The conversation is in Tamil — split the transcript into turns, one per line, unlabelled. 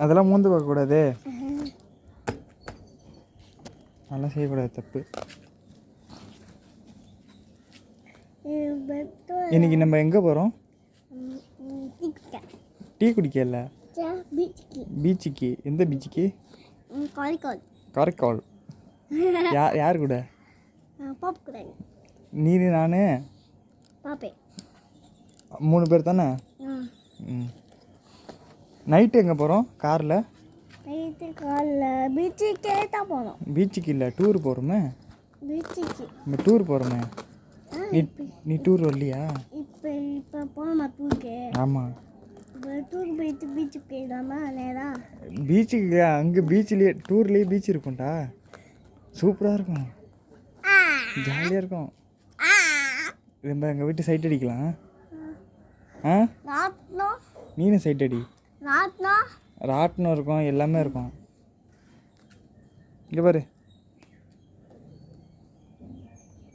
அதெல்லாம் மூந்து பார்க்கக்கூடாது, அதெல்லாம் செய்யக்கூடாது, தப்பு. இன்னைக்கு நம்ம எங்கே போகிறோம்? டீ குடிக்கல, பீச்சுக்கு. எந்த பீச்சுக்கு? காரைக்கால். யார் கூட? நீ நான் மூணு பேர் தானே? நைட்டு எங்கே போகிறோம்? காரில்.
பீச்சுக்கே தான் போகிறோம்.
பீச்சுக்கு இல்லை, டூர் போகிறோமே.
பீச்சுக்கு
நம்ம டூர் போகிறோமே. நீ டூர் வரலையா?
இப்போ போகணுமா டூருக்கு?
ஆமாம்.
டூருக்கு போயிட்டு பீச்சுக்கு போயிடலாமா நேராக?
பீச்சுக்கு அங்கே பீச்சிலே டூர்லேயே பீச் இருக்கும்டா, சூப்பராக இருக்கும், ஜாலியாக இருக்கும். நம்ம எங்கள் வீட்டு சைட் அடிக்கலாம். நீனு சைட் அடி. ராட்டினம் இருக்கும், எல்லாமே இருக்கும். இங்கே பாரு.